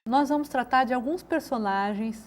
nós vamos tratar de alguns personagens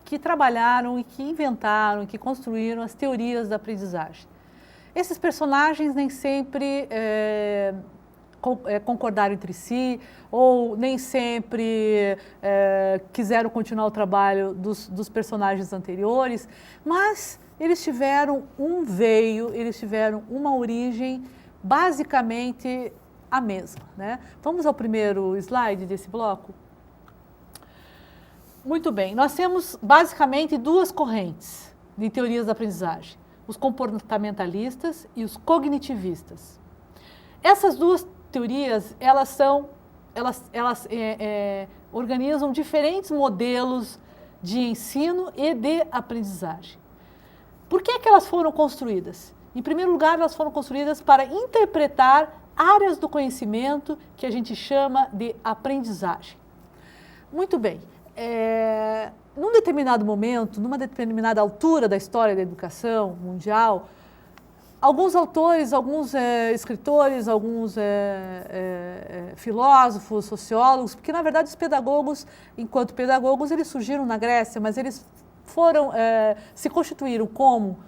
que trabalharam e que inventaram, que construíram as teorias da aprendizagem. Esses personagens nem sempre concordaram entre si, ou nem sempre quiseram continuar o trabalho dos personagens anteriores, mas eles tiveram eles tiveram uma origem basicamente a mesma, né? Vamos ao primeiro slide desse bloco? Muito bem, nós temos basicamente duas correntes de teorias da aprendizagem, os comportamentalistas e os cognitivistas. Essas duas teorias, elas organizam diferentes modelos de ensino e de aprendizagem. Por que elas foram construídas? Em primeiro lugar, elas foram construídas para interpretar áreas do conhecimento que a gente chama de aprendizagem. Muito bem. Num determinado momento, numa determinada altura da história da educação mundial, alguns autores, alguns escritores, alguns filósofos, sociólogos, porque na verdade os pedagogos, enquanto pedagogos, eles surgiram na Grécia, mas eles se constituíram como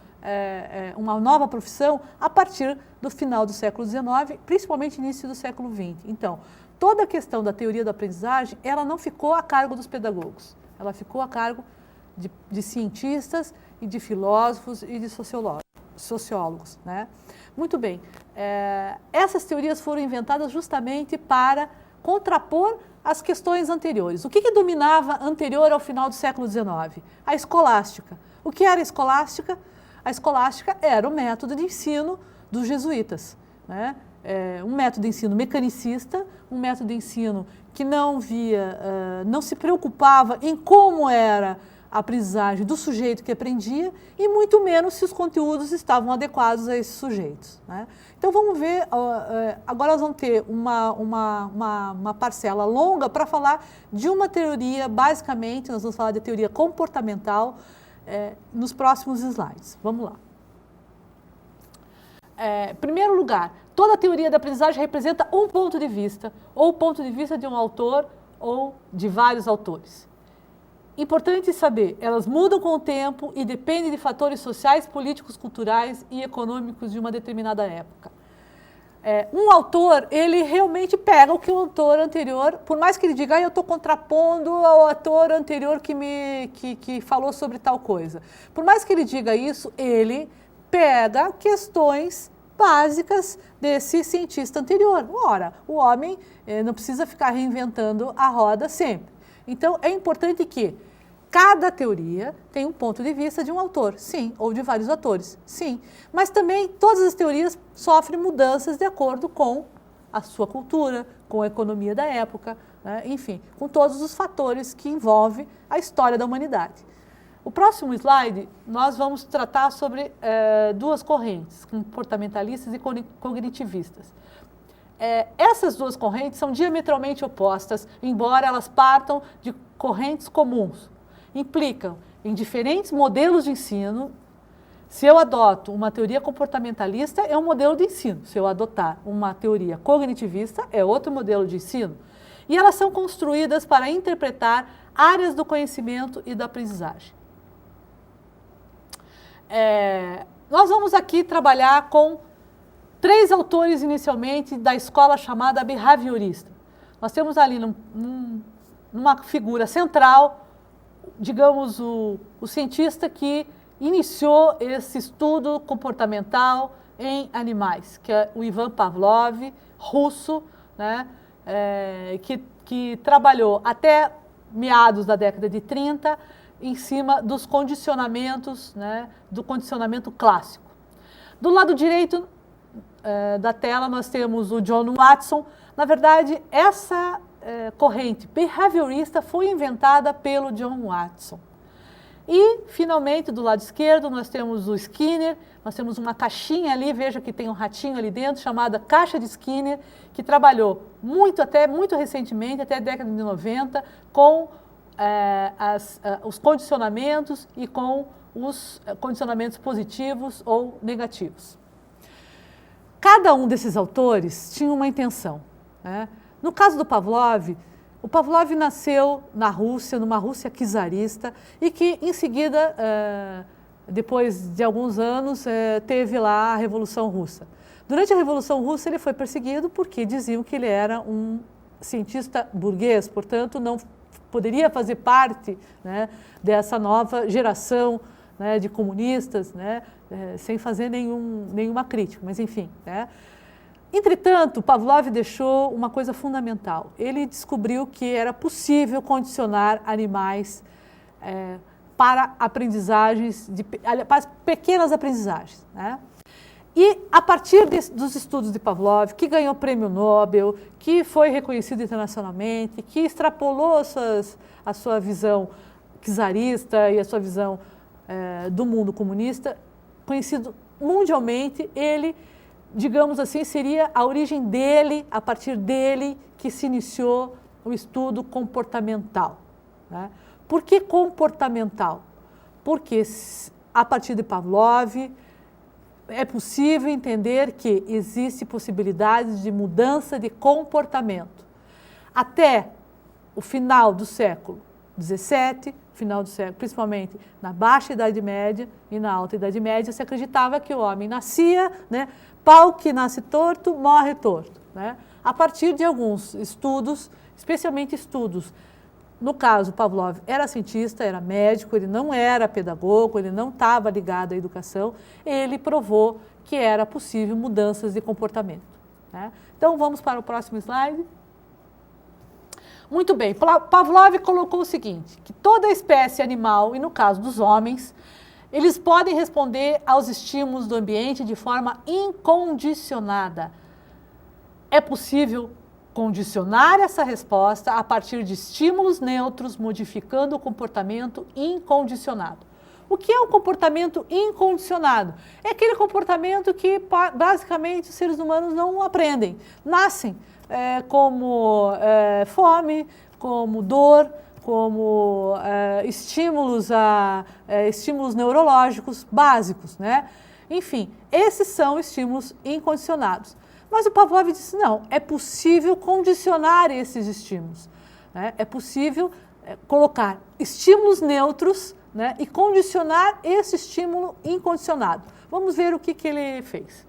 uma nova profissão a partir do final do século XIX, principalmente início do século XX. Então, toda a questão da teoria da aprendizagem, ela não ficou a cargo dos pedagogos, ela ficou a cargo de cientistas e de filósofos e de sociólogos, né? Muito bem, essas teorias foram inventadas justamente para contrapor as questões anteriores. O que dominava anterior ao final do século XIX? A escolástica. O que era a escolástica? A escolástica era o método de ensino dos jesuítas, né? Um método de ensino mecanicista, um método de ensino que não se preocupava em como era a aprendizagem do sujeito que aprendia e muito menos se os conteúdos estavam adequados a esses sujeitos, né? Então vamos ver, agora nós vamos ter uma parcela longa para falar de uma teoria, basicamente, nós vamos falar de teoria comportamental nos próximos slides. Vamos lá. Em primeiro lugar, toda a teoria da aprendizagem representa um ponto de vista, ou o ponto de vista de um autor ou de vários autores. Importante saber, elas mudam com o tempo e dependem de fatores sociais, políticos, culturais e econômicos de uma determinada época. Um autor, ele realmente pega o que o autor anterior, por mais que ele diga, eu estou contrapondo ao autor anterior que falou sobre tal coisa. Por mais que ele diga isso, ele pega questões básicas desse cientista anterior. Ora, o homem não precisa ficar reinventando a roda sempre. Então, é importante que cada teoria tem um ponto de vista de um autor, sim, ou de vários autores, sim. Mas também todas as teorias sofrem mudanças de acordo com a sua cultura, com a economia da época, né? Enfim, com todos os fatores que envolvem a história da humanidade. O próximo slide, nós vamos tratar sobre duas correntes, comportamentalistas e cognitivistas. Essas duas correntes são diametralmente opostas, embora elas partam de correntes comuns. Implicam em diferentes modelos de ensino. Se eu adoto uma teoria comportamentalista, é um modelo de ensino. Se eu adotar uma teoria cognitivista, é outro modelo de ensino. E elas são construídas para interpretar áreas do conhecimento e da aprendizagem. Nós vamos aqui trabalhar com 3 autores inicialmente da escola chamada behaviorista. Nós temos ali numa figura central, digamos, o cientista que iniciou esse estudo comportamental em animais, que é o Ivan Pavlov, russo, né, que trabalhou até meados da década de 30 em cima dos condicionamentos, né, do condicionamento clássico. Do lado direito da tela nós temos o John Watson. Na verdade, essa corrente behaviorista foi inventada pelo John Watson. E, finalmente, do lado esquerdo, nós temos o Skinner, nós temos uma caixinha ali, veja que tem um ratinho ali dentro, chamada caixa de Skinner, que trabalhou até muito recentemente, até a década de 90, com os condicionamentos e com os condicionamentos positivos ou negativos. Cada um desses autores tinha uma intenção, né? No caso do Pavlov, O Pavlov nasceu na Rússia, numa Rússia czarista, e que em seguida, depois de alguns anos, teve lá a Revolução Russa. Durante a Revolução Russa ele foi perseguido porque diziam que ele era um cientista burguês, portanto não poderia fazer parte, né, dessa nova geração, né, de comunistas, né, sem fazer nenhuma crítica, mas enfim, né. Entretanto, Pavlov deixou uma coisa fundamental. Ele descobriu que era possível condicionar animais para aprendizagens, para pequenas aprendizagens, né? E a partir dos estudos de Pavlov, que ganhou prêmio Nobel, que foi reconhecido internacionalmente, que extrapolou a sua visão czarista e a sua visão do mundo comunista, conhecido mundialmente, ele, digamos assim, seria a origem dele, a partir dele, que se iniciou o estudo comportamental, né? Por que comportamental? Porque a partir de Pavlov é possível entender que existe possibilidade de mudança de comportamento. Até o final do século XVII, final do século, principalmente na Baixa Idade Média e na Alta Idade Média, se acreditava que o homem nascia, né, pau que nasce torto, morre torto, né? A partir de alguns estudos, especialmente estudos, no caso, Pavlov era cientista, era médico, ele não era pedagogo, ele não estava ligado à educação, ele provou que era possível mudanças de comportamento, né? Então, vamos para o próximo slide. Muito bem, Pavlov colocou o seguinte, que toda espécie animal, e no caso dos homens, eles podem responder aos estímulos do ambiente de forma incondicionada. É possível condicionar essa resposta a partir de estímulos neutros, modificando o comportamento incondicionado. O que é um comportamento incondicionado? É aquele comportamento que, basicamente, os seres humanos não aprendem. Nascem como fome, como dor, como estímulos neurológicos básicos, né? Enfim, esses são estímulos incondicionados. Mas o Pavlov disse, não, é possível condicionar esses estímulos, né? É possível colocar estímulos neutros, né, e condicionar esse estímulo incondicionado. Vamos ver o que ele fez.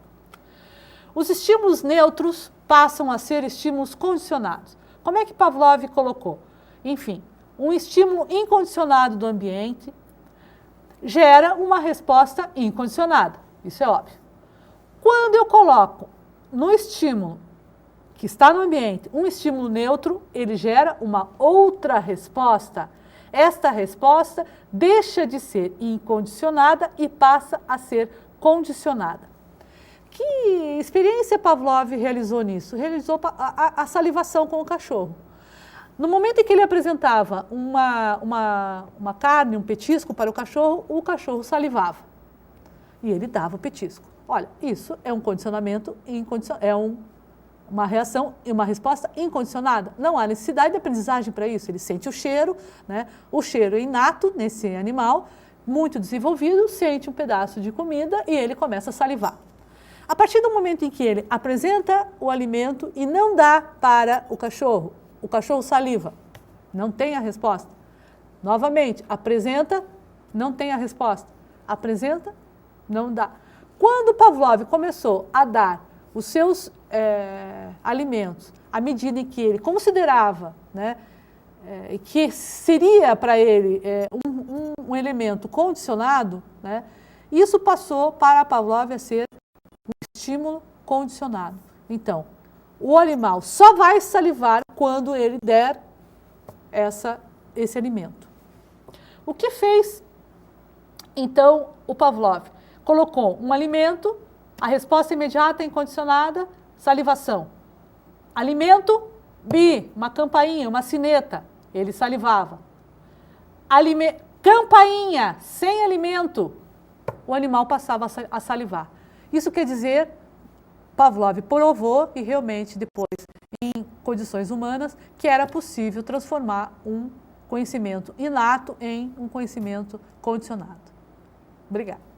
Os estímulos neutros passam a ser estímulos condicionados. Como é que Pavlov colocou? Enfim, um estímulo incondicionado do ambiente gera uma resposta incondicionada, isso é óbvio. Quando eu coloco no estímulo que está no ambiente um estímulo neutro, ele gera uma outra resposta. Esta resposta deixa de ser incondicionada e passa a ser condicionada. Que experiência Pavlov realizou nisso? Realizou a salivação com o cachorro. No momento em que ele apresentava uma carne, um petisco para o cachorro salivava. E ele dava o petisco. Olha, isso é um condicionamento incondicionado, uma reação e uma resposta incondicionada. Não há necessidade de aprendizagem para isso. Ele sente o cheiro, né? O cheiro é inato nesse animal, muito desenvolvido, sente um pedaço de comida e ele começa a salivar. A partir do momento em que ele apresenta o alimento e não dá para o cachorro saliva, não tem a resposta. Novamente, apresenta, não tem a resposta. Apresenta, não dá. Quando Pavlov começou a dar os seus alimentos, à medida em que ele considerava, né, que seria para ele um elemento condicionado, né, isso passou para Pavlov a ser um estímulo condicionado. Então, o animal só vai salivar quando ele der esse alimento. O que fez, então, o Pavlov? Colocou um alimento, a resposta imediata incondicionada, salivação. Alimento, bi, uma campainha, uma sineta, ele salivava. Campainha, sem alimento, o animal passava a salivar. Isso quer dizer, Pavlov provou e realmente depois, em condições humanas, que era possível transformar um conhecimento inato em um conhecimento condicionado. Obrigada.